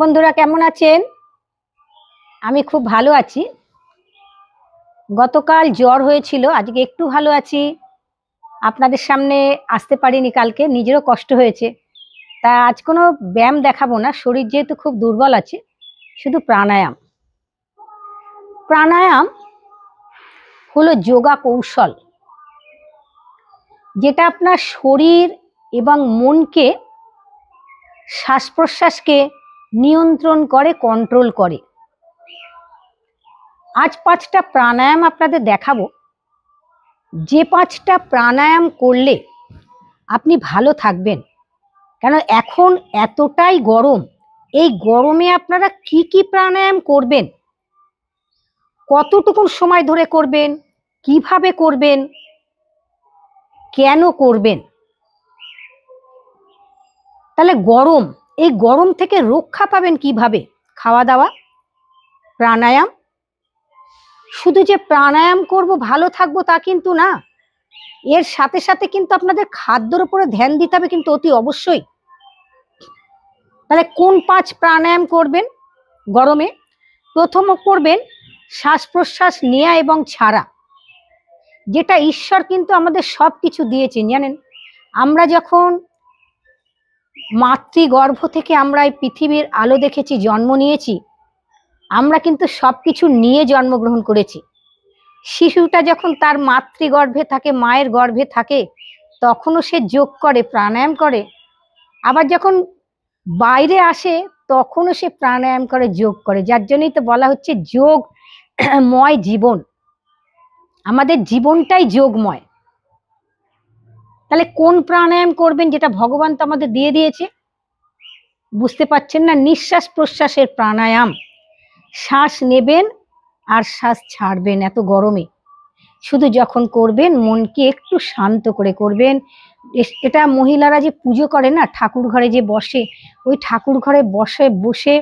বন্ধুরা, কেমন আছেন? আমি খুব ভালো আছি। গতকাল জ্বর হয়েছিল, আজকে একটু ভালো আছি। আপনাদের সামনে আসতে পারিনি কালকে, নিজেরও কষ্ট হয়েছে। তা আজ কোনো ব্যায়াম দেখাবো না, শরীর যেহেতু খুব দুর্বল আছে। শুধু প্রাণায়াম। প্রাণায়াম হলো যোগা কৌশল, যেটা আপনার শরীর এবং মনকে, শ্বাস প্রশ্বাসকে নিয়ন্ত্রণ করে, কন্ট্রোল করে। আজ 5টা প্রাণায়াম আপনাদের দেখাবো, যে 5টা প্রাণায়াম করলে আপনি ভালো থাকবেন। কেন এখন এতটাই গরম, এই গরমে আপনারা কি কি প্রাণায়াম করবেন, কতটুকু সময় ধরে করবেন, কিভাবে করবেন, কেন করবেন, তাহলে এই গরম থেকে রক্ষা পাবেন কিভাবে? খাওয়া দাওয়া, প্রাণায়াম। শুধু যে প্রাণায়াম করব ভালো থাকবো তা কিন্তু না, এর সাথে সাথে কিন্তু আপনাদের খাদ্যের উপরে ধ্যান দিতে হবে কিন্তু অতি অবশ্যই। তাহলে কোন 5 প্রাণায়াম করবেন গরমে? প্রথম করবেন শ্বাস প্রশ্বাস নেওয়া এবং ছাড়া, যেটা ঈশ্বর কিন্তু আমাদের সব কিছু দিয়েছেন জানেন। আমরা যখন মাতৃগর্ভ থেকে আমরা এই পৃথিবীর আলো দেখেছি, জন্ম নিয়েছি, আমরা কিন্তু সব কিছু নিয়ে জন্মগ্রহণ করেছি। শিশুটা যখন তার মাতৃগর্ভে থাকে, মায়ের গর্ভে থাকে, তখনও সে যোগ করে, প্রাণায়াম করে। আবার যখন বাইরে আসে তখনও সে প্রাণায়াম করে, যোগ করে। যার জন্যই তো বলা হচ্ছে যোগময় জীবন। আমাদের জীবনটাই যোগময়। তাহলে কোন প্রাণায়াম করবেন, যেটা ভগবান তো আমাদের দিয়ে দিয়েছে? বুঝতে পারছেন না? নিঃশ্বাস প্রশ্বাসের প্রাণায়াম। শ্বাস নেবেন আর শ্বাস ছাড়বেন এত গরমে। শুধু যখন করবেন মনকে একটু শান্ত করে করবেন। এটা মহিলারা যে পুজো করে না, ঠাকুর ঘরে যে বসে, ওই ঠাকুর ঘরে বসে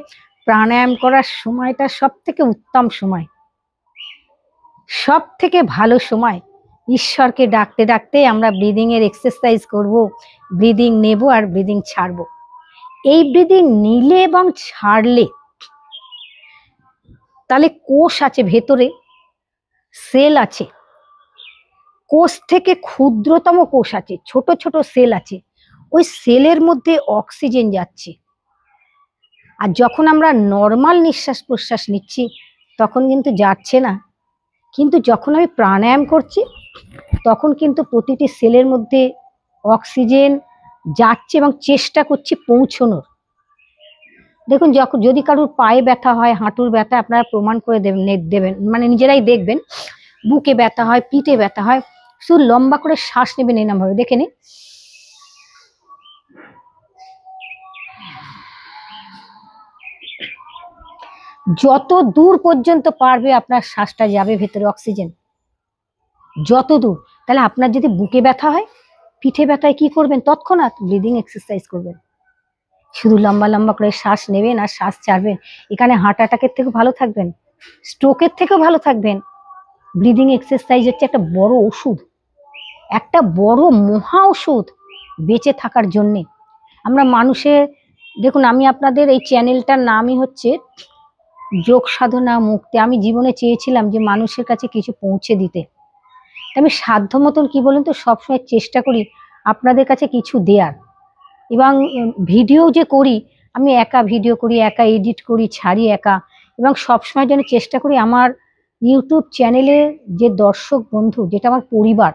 প্রাণায়াম করার সময়টা সব থেকে উত্তম সময়, সব থেকে ভালো সময়। ঈশ্বরকে ডাকতে ডাকতে আমরা ব্রিদিং এর এক্সারসাইজ করব। ব্রিদিং নেব আর ব্রিদিং ছাড়বো। এই ব্রিদিং নিলে এবং ছাড়লে তাহলে কোষ আছে ভেতরে, সেল আছে, কোষ থেকে ক্ষুদ্রতম কোষ আছে, ছোট ছোট সেল আছে, ওই সেলের মধ্যে অক্সিজেন যাচ্ছে। আর যখন আমরা নর্মাল নিঃশ্বাস প্রশ্বাস নিচ্ছি তখন কিন্তু যাচ্ছে না, কিন্তু যখন আমি প্রাণায়াম করছি তখন কিন্তু প্রতিটি সেলের মধ্যে অক্সিজেন যাচ্ছে এবং চেষ্টা করছি পৌঁছানোর। দেখুন, যদি কারোর পায়ে ব্যথা হয়, হাঁটুর ব্যথা, আপনারা প্রমাণ করে দেবেন, মানে নিজেরাই দেখবেন। বুকে ব্যথা হয়, পিঠে ব্যথা হয়, শুধু লম্বা করে শ্বাস নেবেন এরকম ভাবে, দেখে নিন। যত দূর পর্যন্ত পারবে আপনার শ্বাসটা যাবে ভেতরে, অক্সিজেন যত দূর। তাহলে আপনার যদি বুকে ব্যথা হয়, পিঠে ব্যথায় কি করবেন? তৎক্ষণাৎ ব্রিদিং এক্সারসাইজ করবেন। শুধু লম্বা লম্বা করে শ্বাস নেবেন আর শ্বাস ছাড়বেন। এখানে হার্ট অ্যাটাকের থেকেও ভালো থাকবেন, স্ট্রোকের থেকেও ভালো থাকবেন। ব্রিদিং এক্সারসাইজ হচ্ছে একটা বড় ওষুধ, একটা বড় মহা ওষুধ বেঁচে থাকার জন্যে। আমরা মানুষের, দেখুন, আমি আপনাদের এই চ্যানেলটার নামই হচ্ছে যোগ সাধনা মুক্তি। আমি জীবনে চেয়েছিলাম যে মানুষের কাছে কিছু পৌঁছে দিতে। আমি সাধ্য মতন, কি বলেন তো, সবসময় চেষ্টা করি আপনাদের কাছে কিছু দেওয়ার। এবং ভিডিও যে করি, আমি একা ভিডিও করি, একা এডিট করি, ছাড়ি একা। এবং সবসময় যেন চেষ্টা করি আমার ইউটিউব চ্যানেলে যে দর্শক বন্ধু, যেটা আমার পরিবার,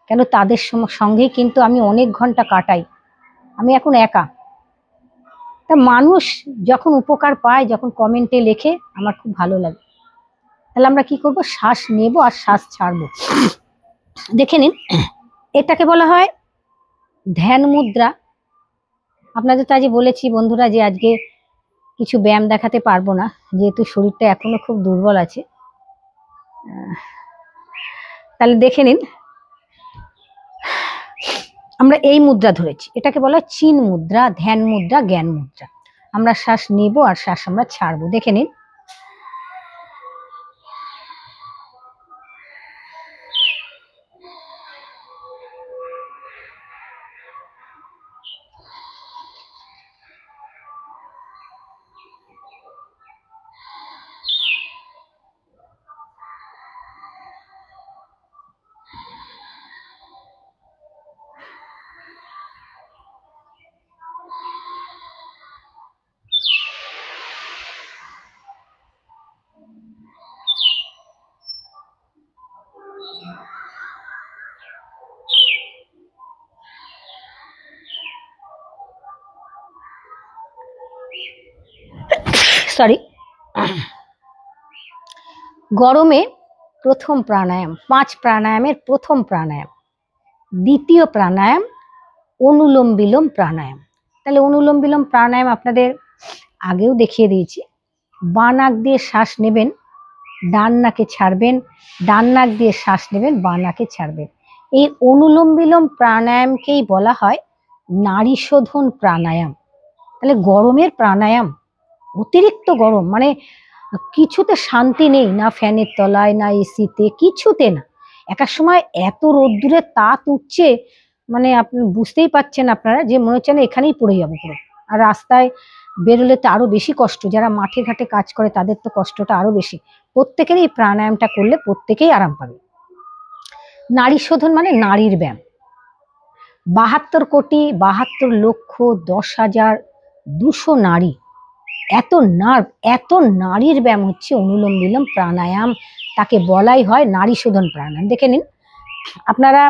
কেন তাদের সঙ্গেই কিন্তু আমি অনেক ঘন্টা কাটাই। আমি এখন একা। তা মানুষ যখন উপকার পায়, যখন কমেন্টে লেখে, আমার খুব ভালো লাগে। তাহলে আমরা কি করব? শ্বাস নেব আর শ্বাস ছাড়বো। দেখে নিন, এটাকে বলা হয় ধ্যান মুদ্রা। আপনাদের তো আজকে বলেছি বন্ধুরা যে আজকে কিছু ব্যায়াম দেখাতে পারবো না, যেহেতু শরীরটা এখনো খুব দুর্বল আছে। তাহলে দেখে নিন, আমরা এই মুদ্রা ধরেছি, এটাকে বলা হয় চিন মুদ্রা, ধ্যান মুদ্রা, জ্ঞান মুদ্রা। আমরা শ্বাস নেব আর শ্বাস আমরা ছাড়বো। দেখে নিন। সরি, গরমে প্রথম প্রাণায়াম, 5 প্রাণায়ামের প্রথম প্রাণায়াম, দ্বিতীয় প্রাণায়াম অনুলোম বিলোম প্রাণায়াম। তাহলে অনুলোম বিলোম প্রাণায়াম আপনাদের আগেও দেখিয়ে দিয়েছি। বাঁ নাক দিয়ে শ্বাস নেবেন, ডান নাকে ছাড়বেন, ডান নাক দিয়ে শ্বাস নেবেন, বাঁ নাকে ছাড়বেন। এই অনুলোম বিলোম প্রাণায়ামকেই বলা হয় নাড়ি শোধন প্রাণায়াম। তাহলে গরমের প্রাণায়াম, অতিরিক্ত গরম, মানে কিছুতে শান্তি নেই, না ফ্যানের তলায়, না এসিতে, কিছুতে না। এক এক সময় এত রোদ্দুরে তাপ উঠছে, মানে আপনি বুঝতেই পারছেন আপনারা, যে মনে হচ্ছে না এখানেই পড়ে যাবো পুরো। আর রাস্তায় বেরোলে তো আরো বেশি কষ্ট, যারা মাঠে ঘাটে কাজ করে তাদের তো কষ্টটা আরো বেশি। প্রত্যেকেরই এই প্রাণায়ামটা করলে প্রত্যেকেই আরাম পাবে। নারী শোধন মানে নারীর ব্যায়াম। 72,72,10,200 নারী, এত নার্ভ, এত নারীর ব্যায়াম হচ্ছে অনুলোম বিলোম প্রাণায়াম। তাকে বলাই হয় নারী শোধন প্রাণায়াম। দেখে নিন আপনারা,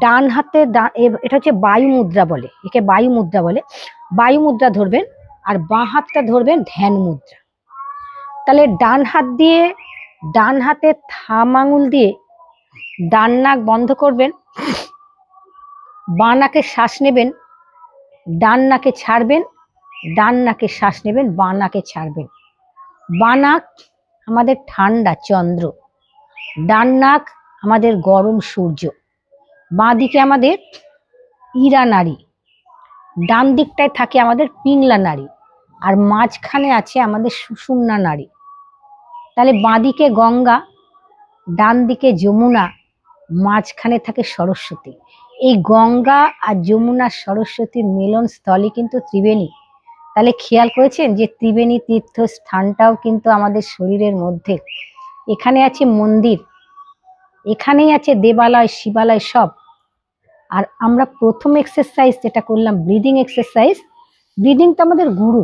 ডান হাতে এটা হচ্ছে বায়ু মুদ্রা বলে, একে বায়ু মুদ্রা বলে। বায়ু মুদ্রা ধরবেন আর বাঁ হাতটা ধরবেন ধ্যান মুদ্রা। তাহলে ডান হাত দিয়ে, ডান হাতে থাম আঙুল দিয়ে ডান নাক বন্ধ করবেন, বাঁ নাকে শ্বাস নেবেন, ডান নাকে ছাড়বেন, ডান নাকে শ্বাস নেবেন, বাঁ নাকে ছাড়বেন। বাঁ নাক আমাদের ঠান্ডা চন্দ্র, ডান নাক আমাদের গরম সূর্য। বাঁ দিকে আমাদের ইরা নাড়ি, ডান দিকটায় থাকে আমাদের পিংলা নাড়ি, আর মাঝখানে আছে আমাদের সুষুম্না নাড়ি। তাহলে বাঁ দিকে গঙ্গা, ডান দিকে যমুনা, মাঝখানে থাকে সরস্বতী। এই গঙ্গা আর যমুনা সরস্বতীর মিলন স্থলই কিন্তু ত্রিবেণী। তাহলে খেয়াল করেছেন যে ত্রিবেণী তীর্থ স্থানটাও কিন্তু আমাদের শরীরের মধ্যে। এখানে আছে মন্দির, এখানেই আছে দেবালয়, শিবালয় সব। আর আমরা প্রথম এক্সারসাইজ যেটা করলাম ব্রিদিং এক্সারসাইজ, ব্রিদিং তো আমাদের গুরু,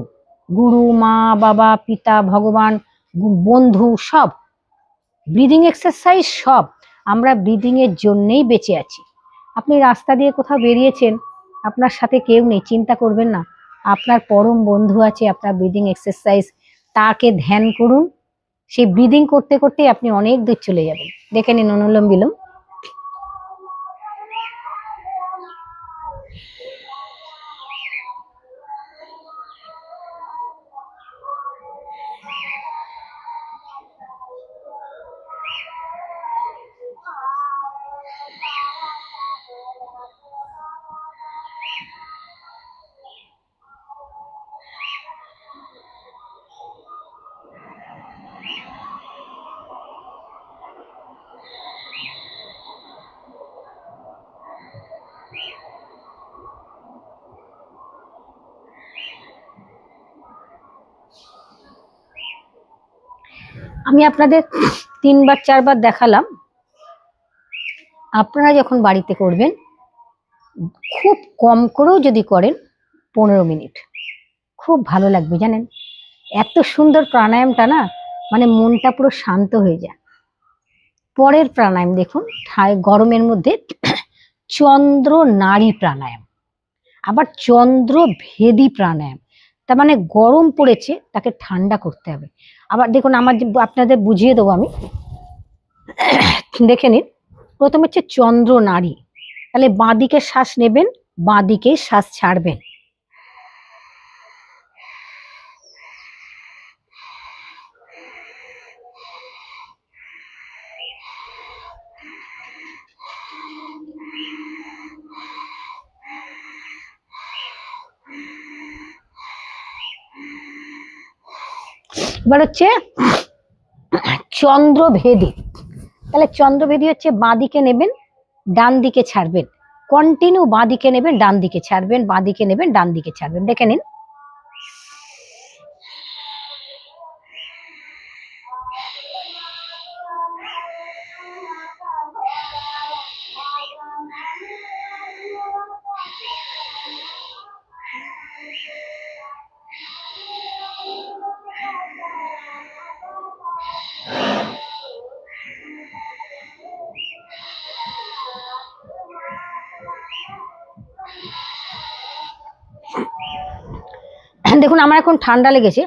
গুরু, মা, বাবা, পিতা, ভগবান, বন্ধু সব, ব্রিদিং এক্সারসাইজ সব। আমরা ব্রিদিং এর জন্যই বেঁচে আছি। আপনি রাস্তা দিয়ে কোথাও বেরিয়েছেন, আপনার সাথে কেউ নেই, চিন্তা করবেন না, আপনার পরম বন্ধু আছে, আপনার ব্রিদিং এক্সারসাইজ, তাকে ধ্যান করুন। সেই ব্রিদিং করতে করতেই আপনি অনেক দূর চলে যাবেন। দেখে নিন অনুলোম বিলোম। আমি আপনাদের 3-4বার দেখালাম। আপনারা যখন বাড়িতে করবেন, খুব কম করেও যদি করেন 15 মিনিট, খুব ভালো লাগবে জানেন। এত সুন্দর প্রাণায়ামটা না, মানে মনটা পুরো শান্ত হয়ে যায়। পরের প্রাণায়াম দেখুন, গরমের মধ্যে চন্দ্র নাড়ি প্রাণায়াম, আবার চন্দ্র ভেদি প্রাণায়াম। তার মানে গরম পড়েছে, তাকে ঠান্ডা করতে হবে। আবার দেখুন, আমার আপনাদের বুঝিয়ে দেবো আমি, দেখে নিন। প্রথম হচ্ছে চন্দ্র নাড়ি, তাহলে বাঁ দিকে শ্বাস নেবেন, বাঁ দিকে শ্বাস ছাড়বেন। এবার হচ্ছে চন্দ্রভেদী। তাহলে চন্দ্রভেদী হচ্ছে বাঁ দিকে নেবেন, ডান দিকে ছাড়বেন, কন্টিনিউ বাঁ দিকে নেবেন, ডান দিকে ছাড়বেন, বাঁ দিকে নেবেন, ডান দিকে ছাড়বেন। দেখে নিন। দেখুন আমার এখন ঠান্ডা লেগেছে,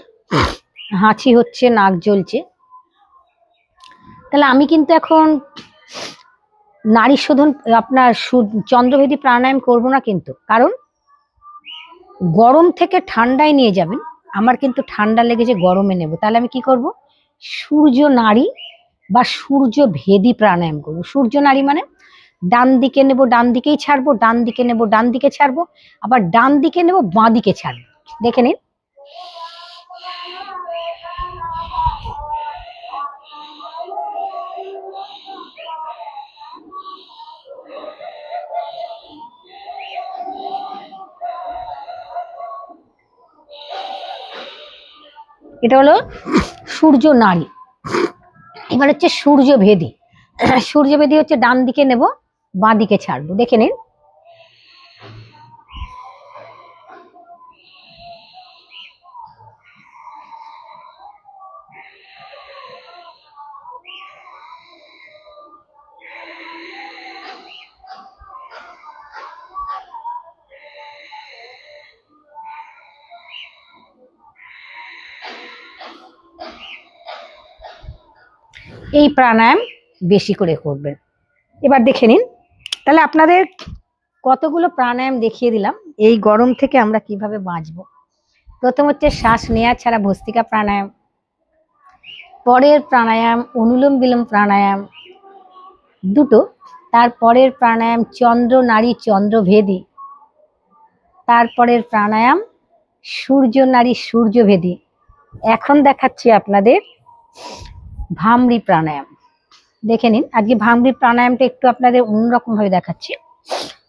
হাঁচি হচ্ছে, নাক জ্বলছে, তাহলে আমি কিন্তু এখন নারী শোধন আপনার চন্দ্রভেদী প্রাণায়াম করব না কিন্তু, কারণ গরম থেকে ঠান্ডায় নিয়ে যাবেন, আমার কিন্তু ঠান্ডা লেগেছে গরমে নেব, তাহলে আমি কি করব, সূর্য নারী বা সূর্য ভেদী প্রাণায়াম করব। সূর্য নারী মানে ডান দিকে নেব ডান দিকেই ছাড়বো, ডান দিকে নেব ডান দিকে ছাড়বো, আবার ডান দিকে নেব বাঁ দিকে ছাড়বো। দেখে নিন, এটা হলো সূর্য নারী। এবার হচ্ছে সূর্য ভেদী। সূর্য ভেদী হচ্ছে ডান দিকে নেব বাঁ দিকে ছাড়বো। দেখে নিন, এই প্রাণায়াম বেশি করে করবেন। এবার দেখে নিন, তাহলে আপনাদের কতগুলো প্রাণায়াম দেখিয়ে দিলাম এই গরম থেকে আমরা কিভাবে বাঁচবো। প্রথম হচ্ছে শ্বাস নেওয়া ছাড়া ভস্ত্রিকা প্রাণায়াম, পরের প্রাণায়াম অনুলোম বিলোম প্রাণায়াম দুটো, তারপরের প্রাণায়াম চন্দ্র নারী চন্দ্রভেদী, তারপরের প্রাণায়াম সূর্য নারী সূর্যভেদী। এখন দেখাচ্ছি আপনাদের ভামরি প্রাণায়াম। দেখে নিন, আজকে ভামরি প্রাণায়ামটা একটু আপনাদের অন্যরকম ভাবে দেখাচ্ছি।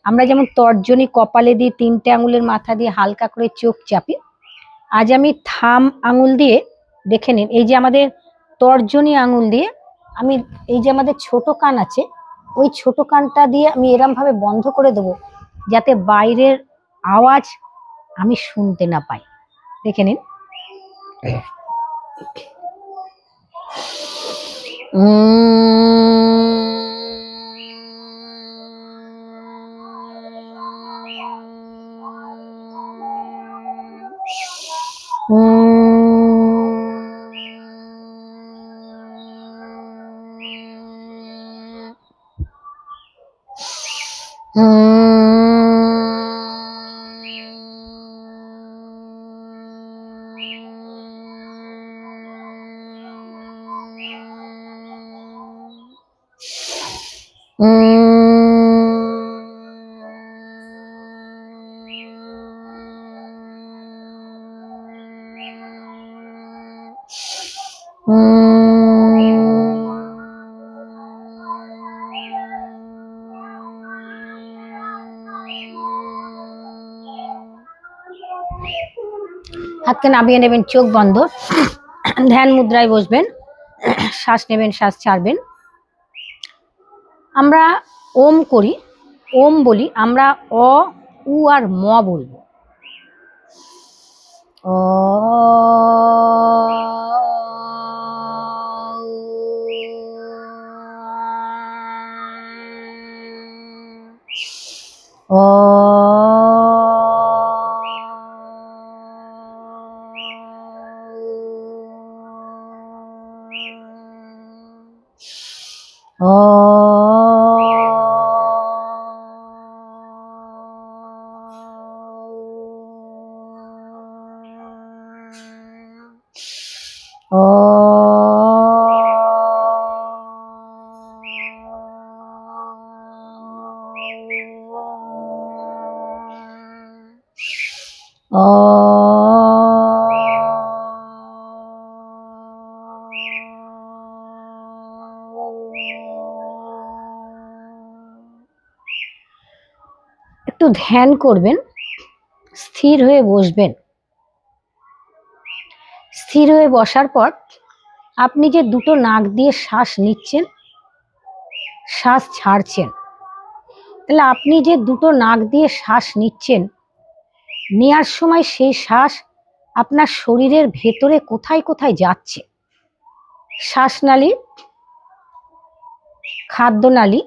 আমরা যেমন তর্জনী কপালে দিয়ে 3টে আঙুলের মাথা দিয়ে হালকা করে চোখ চাপি, আজ আমি থাম আঙুল দিয়ে, দেখে নিন এই যে আমাদের তর্জনী আঙুল দিয়ে আমি, এই যে আমাদের ছোট কান আছে ওই ছোট কানটা দিয়ে আমি এরম ভাবে বন্ধ করে দেবো যাতে বাইরের আওয়াজ আমি শুনতে না পাই। দেখে নিন, হাতকে নামিয়ে নেবেন, চোখ বন্ধ, ধ্যান মুদ্রায় বসবেন, শ্বাস নেবেন শ্বাস ছাড়বেন। আমরা ওম করি, ওম বলি, আমরা অ উ আর ম বলবো। একটু ধ্যান করবেন, স্থির হয়ে বসবেন। স্থির হয়ে বসার পর আপনি যে দুটো নাক দিয়ে শ্বাস নিচ্ছেন শ্বাস ছাড়ছেন, তাহলে আপনি যে দুটো নাক দিয়ে শ্বাস নিচ্ছেন, নেওয়ার সময় সেই শ্বাস আপনার শরীরের ভেতরে কোথায় কোথায় যাচ্ছে, শ্বাসনালী, খাদ্যনালী,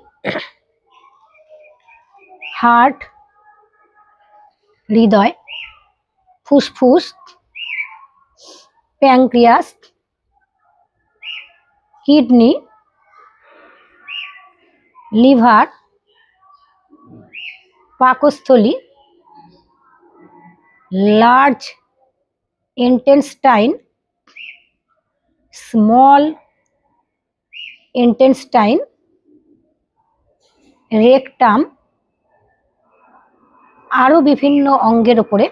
হার্ট, হৃদয়, ফুসফুস, প্যাঙ্ক্রিয়াস, কিডনি, লিভার, পাকস্থলী, large intestine, small intestine, rectum, আরো বিভিন্ন অঙ্গের উপরে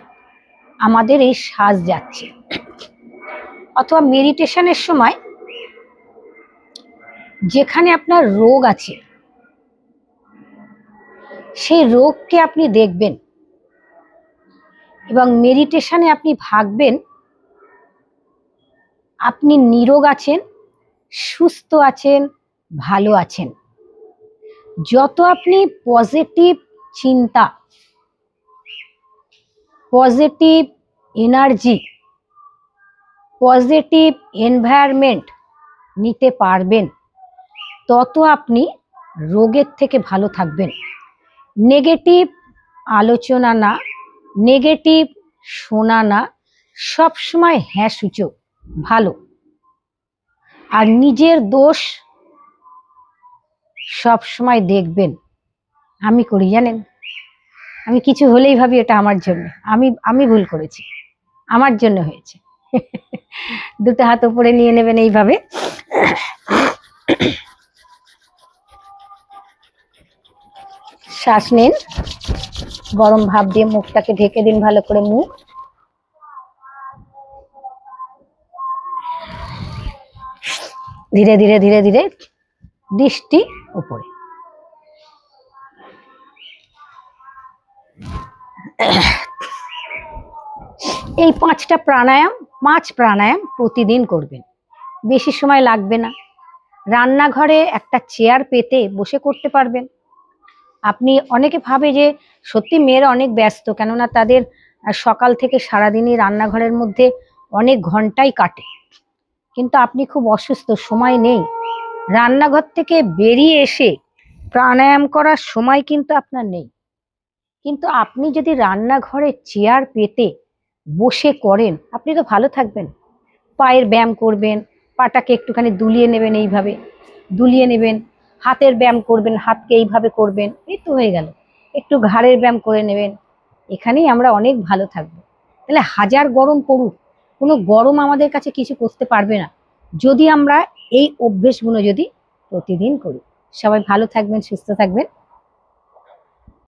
আমাদের এই শ্বাস যাচ্ছে। অথবা মেডিটেশনের সময় যেখানে আপনার রোগ আছে সেই রোগকে আপনি দেখবেন এবং মেডিটেশনে আপনি ভাববেন আপনি নিরোগ আছেন, সুস্থ আছেন, ভালো আছেন। যত আপনি পজিটিভ চিন্তা, পজিটিভ এনার্জি, পজিটিভ এনভায়রনমেন্ট নিতে পারবেন তত আপনি রোগের থেকে ভালো থাকবেন। নেগেটিভ আলোচনা না, নেগেটিভ শোনা না, সবসময় হ্যাঁ সূচক ভালো। আর নিজের দোষ সবসময় দেখবেন। আমি করি জানেন, আমি কিছু হলেই ভাবি এটা আমার জন্য, আমি ভুল করেছি, আমার জন্য হয়েছে। দুটো হাত উপরে নিয়ে নেবেন এইভাবে। শ্বাস নিন, গরম ভাপ দিয়ে মুখটাকে ঢেকে দিন ভালো করে। মুখ ধীরে ধীরে ধীরে ধীরে দৃষ্টি উপরে। এই 5টা প্রাণায়াম, 5 প্রাণায়াম প্রতিদিন করবেন, বেশি সময় লাগবে না। রান্নাঘরে একটা চেয়ার পেতে বসে করতে পারবেন আপনি। অনেকে ভাবে যে সত্যি মেয়েরা অনেক ব্যস্ত, কেননা তাদের সকাল থেকে সারাদিনই রান্নাঘরের মধ্যে অনেক ঘন্টাই কাটে। কিন্তু আপনি খুব অসুস্থ, সময় নেই, রান্নাঘর থেকে বেরিয়ে এসে প্রাণায়াম করার সময় কিন্তু আপনার নেই। কিন্তু আপনি যদি রান্নাঘরে চেয়ার পেতে বসে করেন আপনি তো ভালো থাকবেন। পায়ের ব্যায়াম করবেন, পাটাকে একটুখানি দুলিয়ে নেবেন, এইভাবে দুলিয়ে নেবেন। হাতের ব্যায়াম করবেন, হাতকে এইভাবে করবেন, এই তো হয়ে গেল। একটু ঘাড়ের ব্যায়াম করে নেবেন, এখানেই আমরা অনেক ভালো থাকবো। তাহলে হাজার গরম পড়ুক, কোনো গরম আমাদের কাছে কিছু করতে পারবে না যদি আমরা এই অভ্যেসগুলো যদি প্রতিদিন করি। সবাই ভালো থাকবেন, সুস্থ থাকবেন।